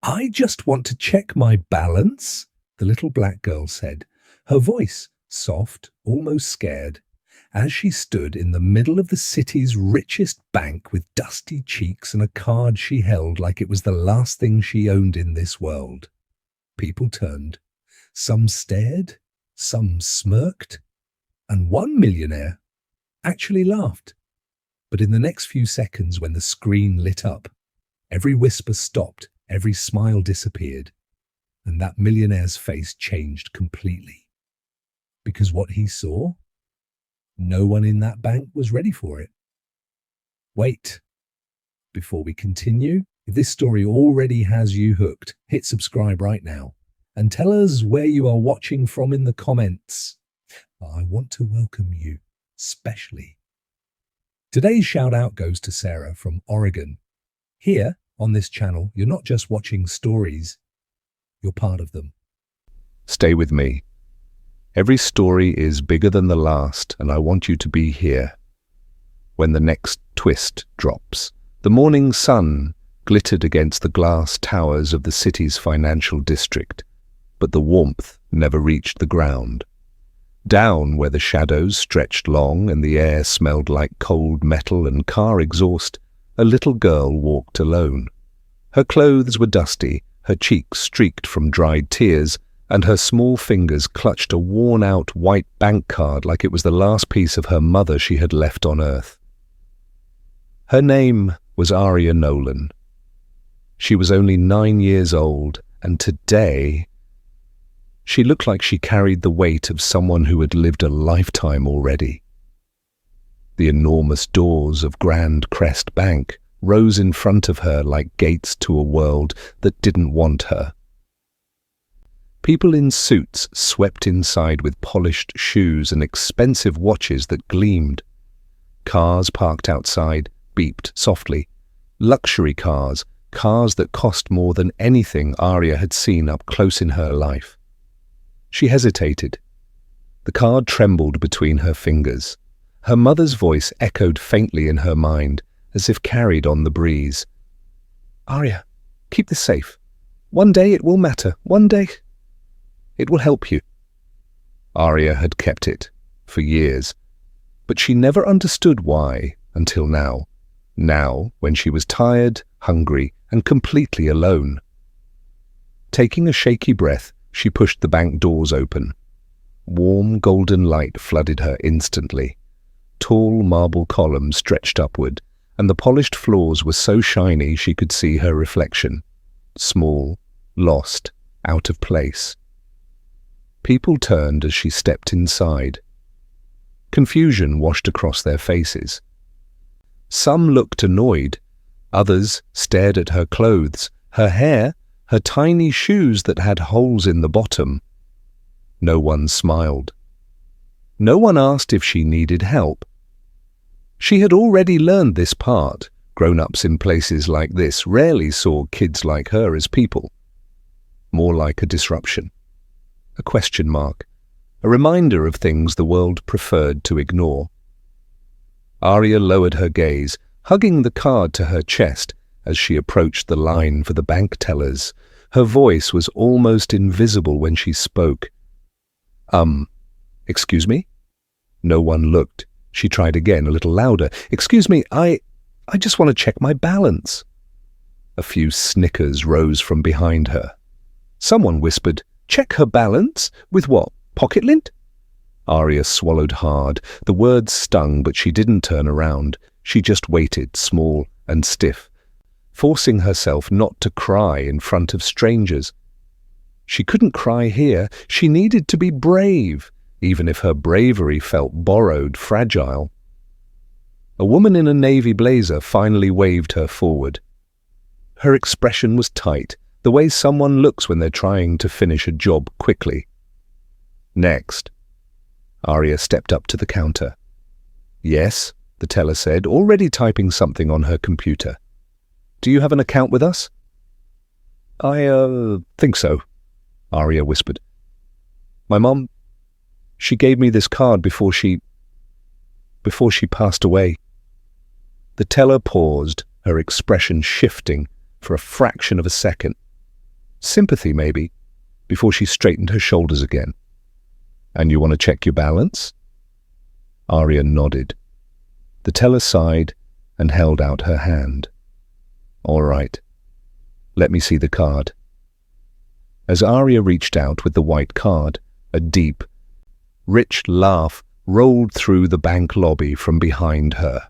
I just want to check my balance, the little black girl said, her voice soft, almost scared, as she stood in the middle of the city's richest bank with dusty cheeks and a card she held like it was the last thing she owned in this world. People turned. Some stared, some smirked, and one millionaire actually laughed. But in the next few seconds, when the screen lit up, every whisper stopped, every smile disappeared, and that millionaire's face changed completely. Because what he saw, no one in that bank was ready for it. Wait, before we continue, if this story already has you hooked, hit subscribe right now and tell us where you are watching from in the comments. I want to welcome you, specially. Today's shout out goes to Sarah from Oregon. Here on this channel, you're not just watching stories, you're part of them. Stay with me. Every story is bigger than the last, and I want you to be here. When the next twist drops, the morning sun glittered against the glass towers of the city's financial district, but the warmth never reached the ground. Down where the shadows stretched long and the air smelled like cold metal and car exhaust, a little girl walked alone. Her clothes were dusty, her cheeks streaked from dried tears, and her small fingers clutched a worn-out white bank card like it was the last piece of her mother she had left on earth. Her name was Aria Nolan. She was only 9 years old, and today she looked like she carried the weight of someone who had lived a lifetime already. The enormous doors of Grand Crest Bank rose in front of her like gates to a world that didn't want her. People in suits swept inside with polished shoes and expensive watches that gleamed. Cars parked outside beeped softly. Luxury cars, cars that cost more than anything Aria had seen up close in her life. She hesitated. The card trembled between her fingers. Her mother's voice echoed faintly in her mind, as if carried on the breeze. "Aria, keep this safe. One day it will matter. One day it will help you." Aria had kept it for years, but she never understood why until now. Now, when she was tired, hungry, and completely alone. Taking a shaky breath, she pushed the bank doors open. Warm golden light flooded her instantly. Tall marble columns stretched upward, and the polished floors were so shiny she could see her reflection. Small, lost, out of place. People turned as she stepped inside. Confusion washed across their faces. Some looked annoyed. Others stared at her clothes, her hair, her tiny shoes that had holes in the bottom. No one smiled. No one asked if she needed help. She had already learned this part. Grown-ups in places like this rarely saw kids like her as people. More like a disruption. A question mark. A reminder of things the world preferred to ignore. Aria lowered her gaze, hugging the card to her chest as she approached the line for the bank tellers. Her voice was almost invisible when she spoke. Excuse me?" No one looked. She tried again, a little louder. "Excuse me, I just want to check my balance." A few snickers rose from behind her. Someone whispered, "Check her balance? With what, pocket lint?" Aria swallowed hard. The words stung, but she didn't turn around. She just waited, small and stiff, forcing herself not to cry in front of strangers. She couldn't cry here. She needed to be brave, even if her bravery felt borrowed, fragile. A woman in a navy blazer finally waved her forward. Her expression was tight, the way someone looks when they're trying to finish a job quickly. "Next." Aria stepped up to the counter. "Yes," the teller said, already typing something on her computer. "Do you have an account with us?" I think so," Aria whispered. "My mom, she gave me this card before she passed away." The teller paused, her expression shifting for a fraction of a second. sympathy maybe, before she straightened her shoulders again. "And you want to check your balance?" Arya nodded. The teller sighed and held out her hand. "All right. Let me see the card." As Arya reached out with the white card, a deep, rich laugh rolled through the bank lobby from behind her.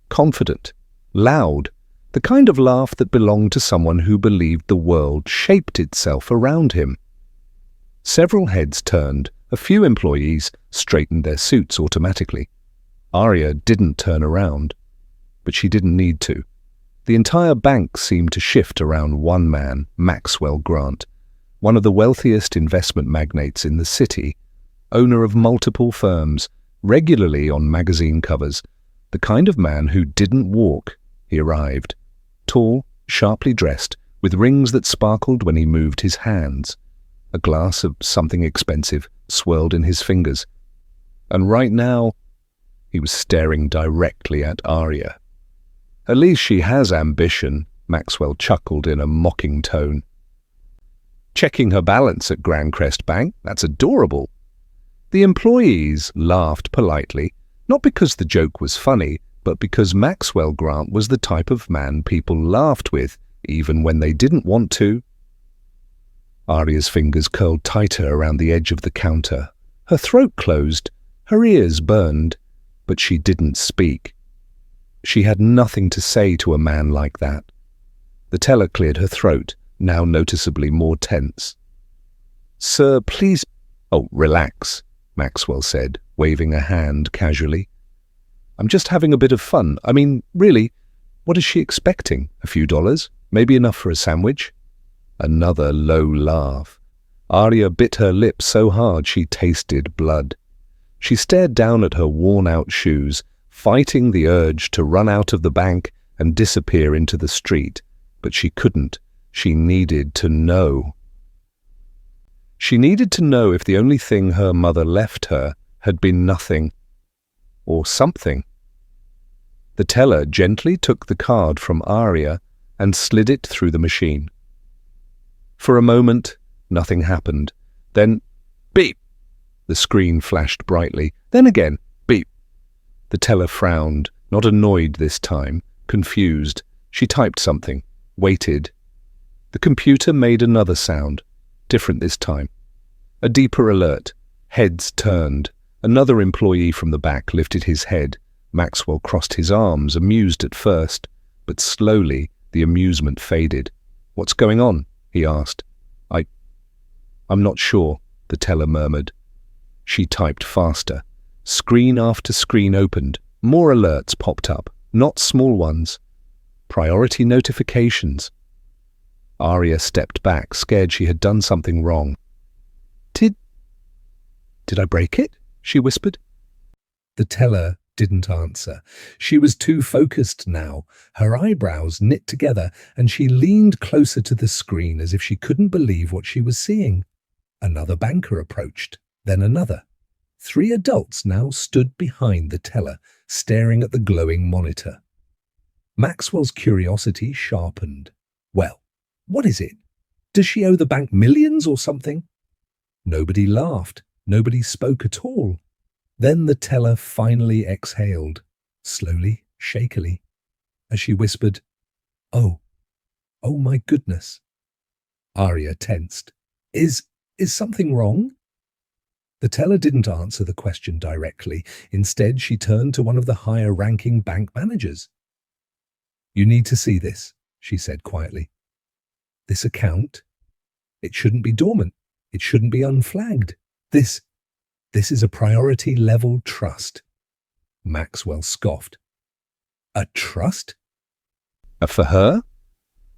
Confident, loud, the kind of laugh that belonged to someone who believed the world shaped itself around him. Several heads turned. A few employees straightened their suits automatically. Arya didn't turn around, but she didn't need to. The entire bank seemed to shift around one man, Maxwell Grant, one of the wealthiest investment magnates in the city, owner of multiple firms, regularly on magazine covers, the kind of man who didn't walk. He arrived, tall, sharply dressed, with rings that sparkled when he moved his hands. A glass of something expensive swirled in his fingers. And right now, he was staring directly at Arya. "At least she has ambition," Maxwell chuckled in a mocking tone. "Checking her balance at Grandcrest Bank? That's adorable." The employees laughed politely, not because the joke was funny, but because Maxwell Grant was the type of man people laughed with, even when they didn't want to. Arya's fingers curled tighter around the edge of the counter. Her throat closed, her ears burned, but she didn't speak. She had nothing to say to a man like that. The teller cleared her throat, now noticeably more tense. "Sir, please—" "Oh, relax," Maxwell said, waving a hand casually. "I'm just having a bit of fun. I mean, really, what is she expecting? A few dollars? Maybe enough for a sandwich?" Another low laugh. Arya bit her lip so hard she tasted blood. She stared down at her worn-out shoes, fighting the urge to run out of the bank and disappear into the street. But she couldn't. She needed to know. She needed to know if the only thing her mother left her had been nothing, or something. The teller gently took the card from Arya and slid it through the machine. For a moment, nothing happened. Then, beep! The screen flashed brightly. Then again, beep! The teller frowned, not annoyed this time, confused. She typed something, waited. The computer made another sound, different this time. A deeper alert. Heads turned. Another employee from the back lifted his head. Maxwell crossed his arms, amused at first, but slowly the amusement faded. "What's going on?" he asked. I'm not sure," the teller murmured. She typed faster. Screen after screen opened. More alerts popped up, not small ones. Priority notifications. Arya stepped back, scared she had done something wrong. Did I break it?" she whispered. The teller didn't answer. She was too focused now, her eyebrows knit together, and she leaned closer to the screen as if she couldn't believe what she was seeing. Another banker approached, then another. 3 adults now stood behind the teller, staring at the glowing monitor. Maxwell's curiosity sharpened. Well, what is it? Does she owe the bank millions or something? Nobody laughed. Nobody spoke at all. Then the teller finally exhaled, slowly, shakily, as she whispered, Oh my goodness." Arya tensed. Is something wrong?" The teller didn't answer the question directly. Instead, she turned to one of the higher-ranking bank managers. "You need to see this," she said quietly. "This account, it shouldn't be dormant. It shouldn't be unflagged. This is a priority-level trust." Maxwell scoffed. "A trust?" For her?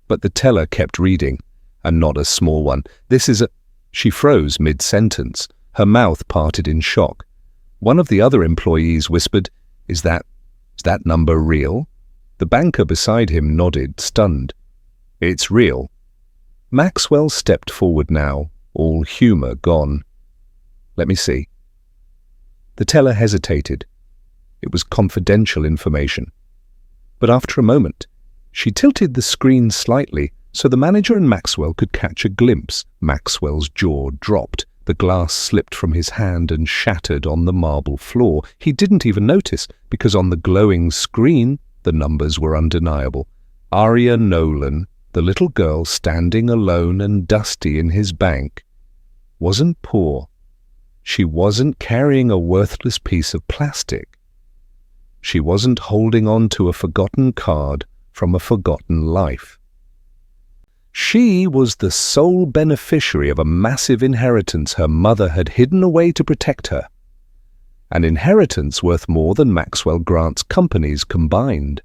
But the teller kept reading, and not a small one. "This is a—" She froze mid-sentence, her mouth parted in shock. One of the other employees whispered, Is that number real?" The banker beside him nodded, stunned. "It's real." Maxwell stepped forward now, all humor gone. "Let me see." The teller hesitated. It was confidential information. But after a moment, she tilted the screen slightly, so the manager and Maxwell could catch a glimpse. Maxwell's jaw dropped. The glass slipped from his hand and shattered on the marble floor. He didn't even notice, because on the glowing screen, the numbers were undeniable. Aria Nolan, the little girl standing alone and dusty in his bank, wasn't poor. She wasn't carrying a worthless piece of plastic. She wasn't holding on to a forgotten card from a forgotten life. She was the sole beneficiary of a massive inheritance her mother had hidden away to protect her. An inheritance worth more than Maxwell Grant's companies combined.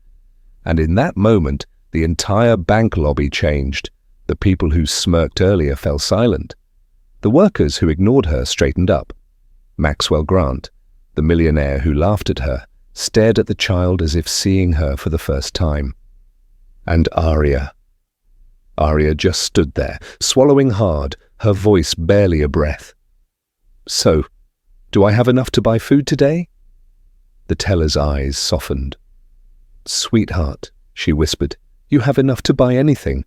And in that moment, the entire bank lobby changed. The people who smirked earlier fell silent. The workers who ignored her straightened up. Maxwell Grant, the millionaire who laughed at her, stared at the child as if seeing her for the first time. And Aria. Aria just stood there, swallowing hard, her voice barely a breath. "So, do I have enough to buy food today?" The teller's eyes softened. "Sweetheart," she whispered, "you have enough to buy anything."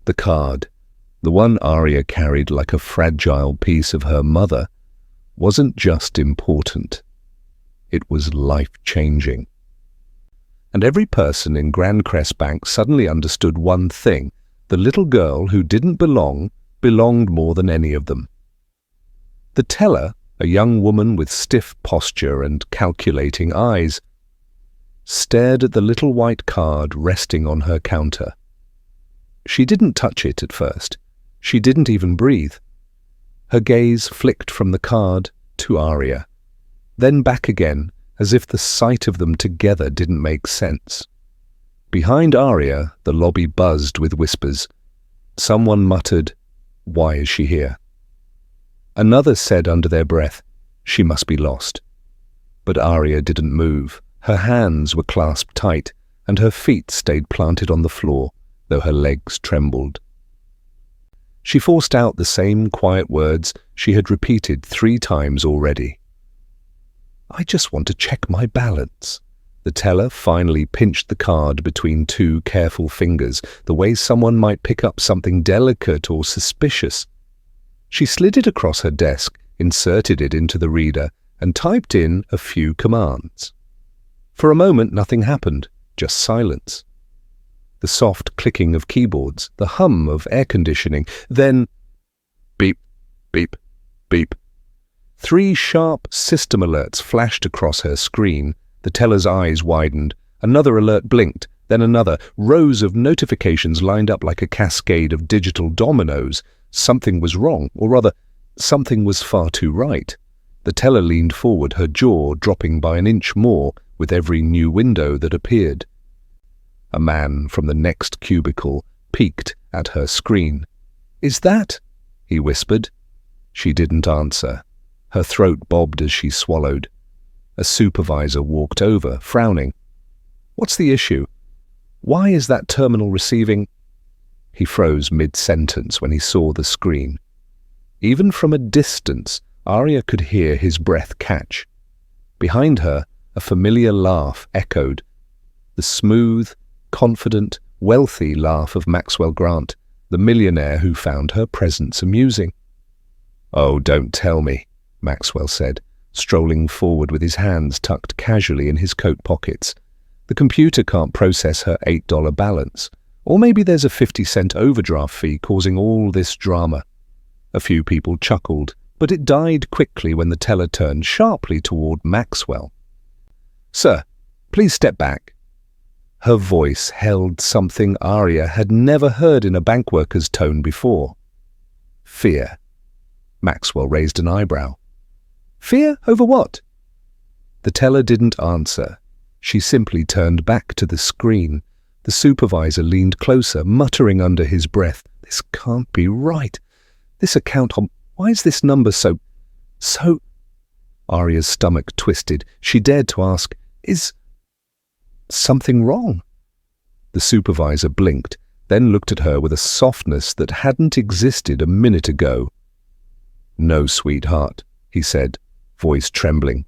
The card, the one Aria carried like a fragile piece of her mother, wasn't just important. It was life-changing. And every person in Grand Crest Bank suddenly understood one thing: the little girl who didn't belonged more than any of them. The teller, a young woman with stiff posture and calculating eyes, stared at the little white card resting on her counter. She didn't touch it at first. She didn't even breathe. Her gaze flicked from the card to Aria, then back again, as if the sight of them together didn't make sense. Behind Aria, the lobby buzzed with whispers. Someone muttered, "Why is she here?" Another said under their breath, "She must be lost." But Aria didn't move. Her hands were clasped tight, and her feet stayed planted on the floor, though her legs trembled. She forced out the same quiet words she had repeated 3 times already. "I just want to check my balance." The teller finally pinched the card between 2 careful fingers, the way someone might pick up something delicate or suspicious. She slid it across her desk, inserted it into the reader, and typed in a few commands. For a moment nothing happened, just silence. The soft clicking of keyboards, the hum of air conditioning, then beep, beep, beep. 3 sharp system alerts flashed across her screen. The teller's eyes widened. Another alert blinked, then another. Rows of notifications lined up like a cascade of digital dominoes. Something was wrong, or rather, something was far too right. The teller leaned forward, her jaw dropping by an inch more with every new window that appeared. A man from the next cubicle peeked at her screen. "Is that?" he whispered. She didn't answer. Her throat bobbed as she swallowed. A supervisor walked over, frowning. "What's the issue? Why is that terminal receiving—" He froze mid-sentence when he saw the screen. Even from a distance, Aria could hear his breath catch. Behind her, a familiar laugh echoed. The smooth, confident, wealthy laugh of Maxwell Grant, the millionaire who found her presence amusing. "Oh, don't tell me," Maxwell said, strolling forward with his hands tucked casually in his coat pockets. "The computer can't process her $8 balance. Or maybe there's a 50-cent overdraft fee causing all this drama." A few people chuckled, but it died quickly when the teller turned sharply toward Maxwell. "Sir, please step back." Her voice held something Aria had never heard in a bank worker's tone before. Fear. Maxwell raised an eyebrow. "Fear over what?" The teller didn't answer. She simply turned back to the screen. The supervisor leaned closer, muttering under his breath, "This can't be right. This account, why is this number so... Aria's stomach twisted. She dared to ask, "Is something wrong?" The supervisor blinked, then looked at her with a softness that hadn't existed a minute ago. "No, sweetheart," he said, voice trembling.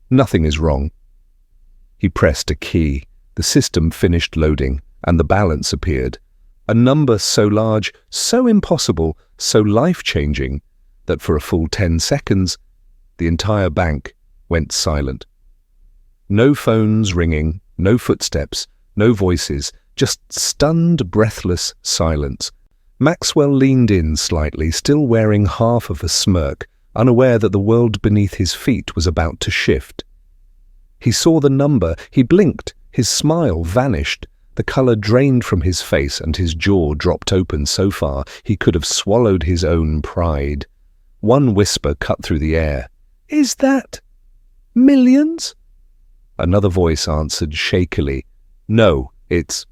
"Nothing is wrong." He pressed a key. The system finished loading, and the balance appeared. A number so large, so impossible, so life-changing, that for a full 10 seconds, the entire bank went silent. No phones ringing, no footsteps, no voices, just stunned, breathless silence. Maxwell leaned in slightly, still wearing half of a smirk, unaware that the world beneath his feet was about to shift. He saw the number, he blinked, his smile vanished, the colour drained from his face and his jaw dropped open so far he could have swallowed his own pride. One whisper cut through the air. "Is that millions?" Another voice answered shakily, "No, it's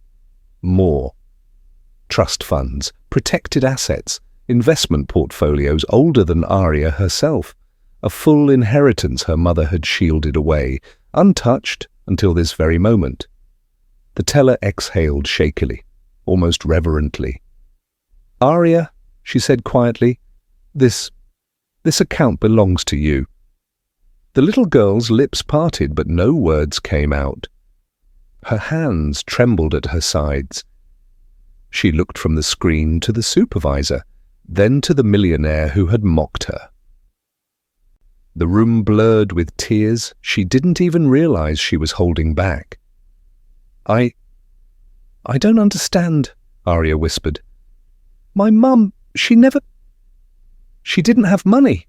more. Trust funds, protected assets, investment portfolios older than Arya herself, a full inheritance her mother had shielded away, untouched until this very moment." The teller exhaled shakily, almost reverently. "Arya," she said quietly, this account belongs to you." The little girl's lips parted, but no words came out. Her hands trembled at her sides. She looked from the screen to the supervisor, then to the millionaire who had mocked her. The room blurred with tears she didn't even realize she was holding back. I don't understand," Arya whispered. "My mum, she didn't have money."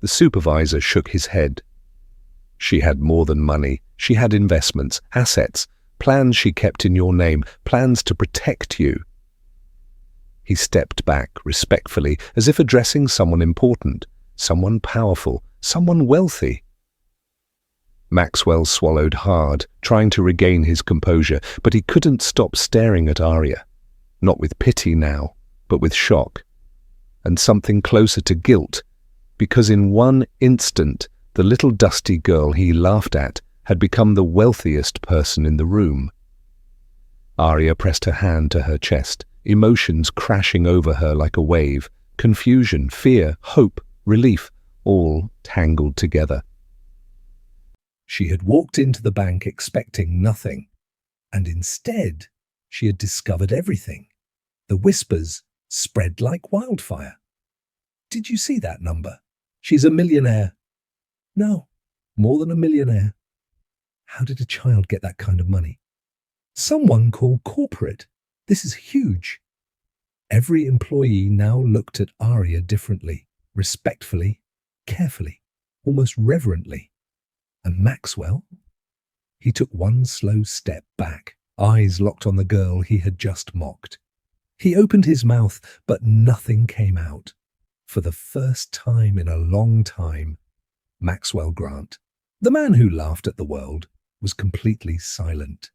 The supervisor shook his head. "She had more than money. She had investments, assets, plans she kept in your name, plans to protect you." He stepped back respectfully, as if addressing someone important, someone powerful, someone wealthy. Maxwell swallowed hard, trying to regain his composure, but he couldn't stop staring at Arya. Not with pity now, but with shock. And something closer to guilt, because in one instant, the little dusty girl he laughed at had become the wealthiest person in the room. Arya pressed her hand to her chest, emotions crashing over her like a wave, confusion, fear, hope, relief, all tangled together. She had walked into the bank expecting nothing, and instead she had discovered everything. The whispers spread like wildfire. "Did you see that number? She's a millionaire." "No, more than a millionaire." "How did a child get that kind of money?" "Someone called corporate. This is huge." Every employee now looked at Arya differently, respectfully, carefully, almost reverently. And Maxwell? He took one slow step back, eyes locked on the girl he had just mocked. He opened his mouth, but nothing came out. For the first time in a long time, Maxwell Grant, the man who laughed at the world, was completely silent.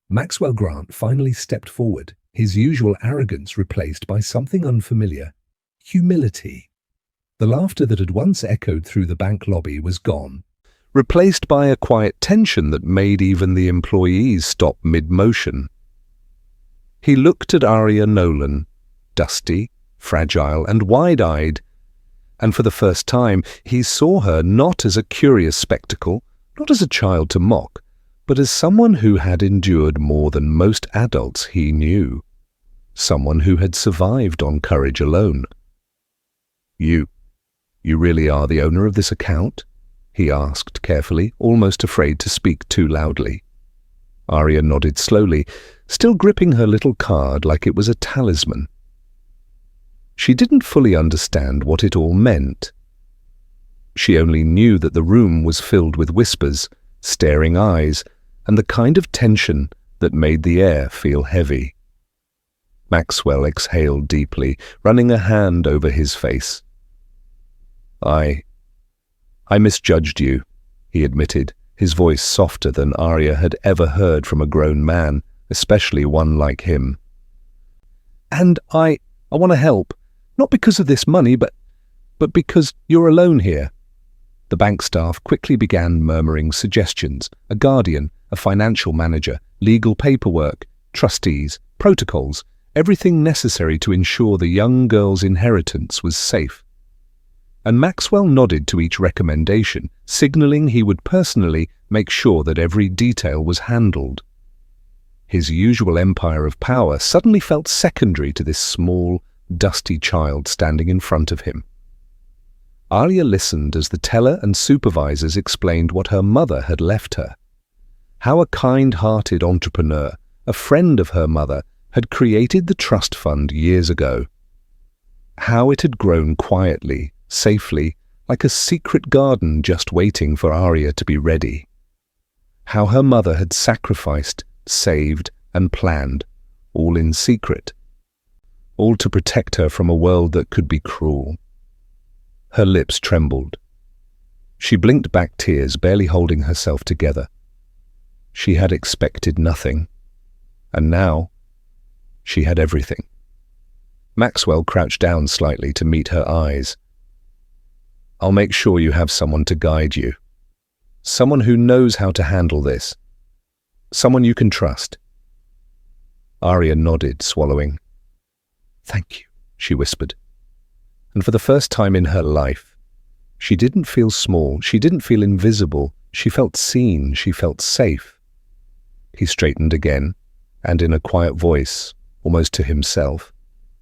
Maxwell Grant finally stepped forward, his usual arrogance replaced by something unfamiliar: humility. The laughter that had once echoed through the bank lobby was gone, replaced by a quiet tension that made even the employees stop mid-motion. He looked at Arya Nolan, dusty, fragile, and wide-eyed, and for the first time he saw her not as a curious spectacle, not as a child to mock, but as someone who had endured more than most adults he knew, someone who had survived on courage alone. You really are the owner of this account?" he asked carefully, almost afraid to speak too loudly. Arya nodded slowly, still gripping her little card like it was a talisman. She didn't fully understand what it all meant. She only knew that the room was filled with whispers, staring eyes, and the kind of tension that made the air feel heavy. Maxwell exhaled deeply, running a hand over his face. I misjudged you," he admitted, his voice softer than Arya had ever heard from a grown man, especially one like him. "And I want to help, not because of this money, but because you're alone here." The bank staff quickly began murmuring suggestions: a guardian, a financial manager, legal paperwork, trustees, protocols, everything necessary to ensure the young girl's inheritance was safe. And Maxwell nodded to each recommendation, signaling he would personally make sure that every detail was handled. His usual empire of power suddenly felt secondary to this small, dusty child standing in front of him. Arya listened as the teller and supervisors explained what her mother had left her. How a kind-hearted entrepreneur, a friend of her mother, had created the trust fund years ago. How it had grown quietly, safely, like a secret garden just waiting for Arya to be ready. How her mother had sacrificed, saved, and planned, all in secret. All to protect her from a world that could be cruel. Her lips trembled. She blinked back tears, barely holding herself together. She had expected nothing, and now she had everything. Maxwell crouched down slightly to meet her eyes. "I'll make sure you have someone to guide you. Someone who knows how to handle this. Someone you can trust." Arya nodded, swallowing. "Thank you," she whispered. And for the first time in her life, she didn't feel small, she didn't feel invisible, she felt seen, she felt safe. He straightened again, and in a quiet voice, almost to himself,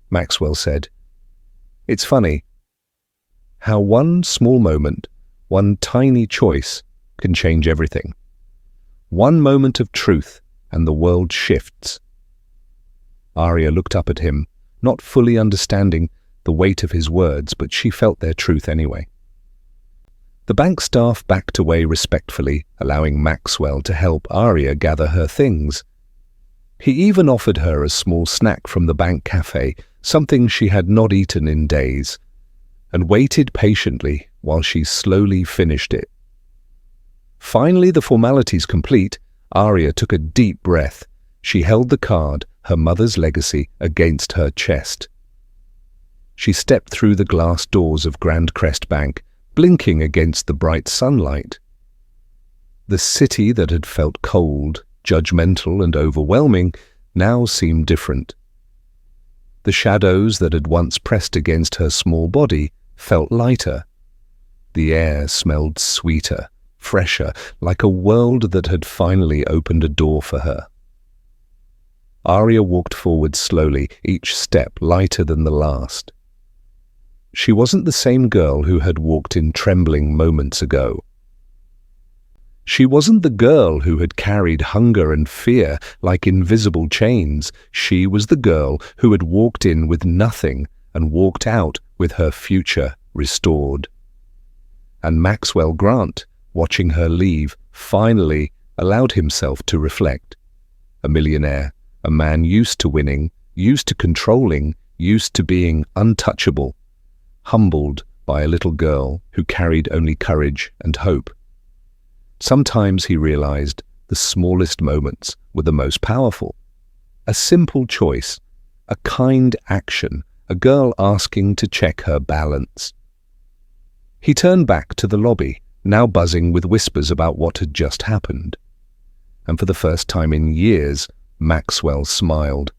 Maxwell said, "It's funny how one small moment, one tiny choice can change everything. One moment of truth and the world shifts." Arya looked up at him, not fully understanding the weight of his words, but she felt their truth anyway. The bank staff backed away respectfully, allowing Maxwell to help Arya gather her things. He even offered her a small snack from the bank cafe, something she had not eaten in days, and waited patiently while she slowly finished it. Finally, the formalities complete, Arya took a deep breath. She held the card, her mother's legacy, against her chest. She stepped through the glass doors of Grand Crest Bank, blinking against the bright sunlight. The city that had felt cold, judgmental, and overwhelming now seemed different. The shadows that had once pressed against her small body felt lighter. The air smelled sweeter, fresher, like a world that had finally opened a door for her. Arya walked forward slowly, each step lighter than the last. She wasn't the same girl who had walked in trembling moments ago. She wasn't the girl who had carried hunger and fear like invisible chains. She was the girl who had walked in with nothing and walked out with her future restored. And Maxwell Grant, watching her leave, finally allowed himself to reflect. A millionaire, a man used to winning, used to controlling, used to being untouchable, humbled by a little girl who carried only courage and hope. Sometimes he realized the smallest moments were the most powerful. A simple choice, a kind action, a girl asking to check her balance. He turned back to the lobby, now buzzing with whispers about what had just happened. And for the first time in years, Maxwell smiled.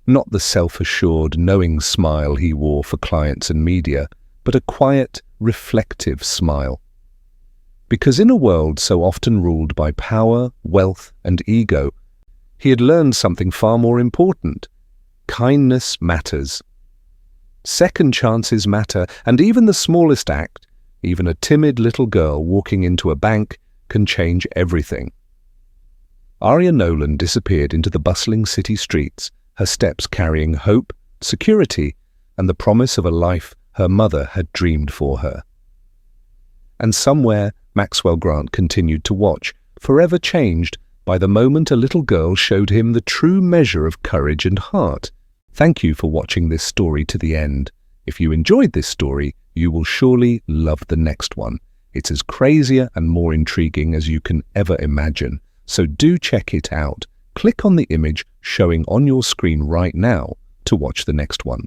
Not the self-assured, knowing smile he wore for clients and media, but a quiet, reflective smile. Because in a world so often ruled by power, wealth, and ego, he had learned something far more important. Kindness matters. Second chances matter, and even the smallest act, even a timid little girl walking into a bank, can change everything. Arya Nolan disappeared into the bustling city streets, her steps carrying hope, security, and the promise of a life her mother had dreamed for her. And somewhere, Maxwell Grant continued to watch, forever changed by the moment a little girl showed him the true measure of courage and heart. Thank you for watching this story to the end. If you enjoyed this story, you will surely love the next one. It's as crazier and more intriguing as you can ever imagine. So do check it out. Click on the image showing on your screen right now to watch the next one.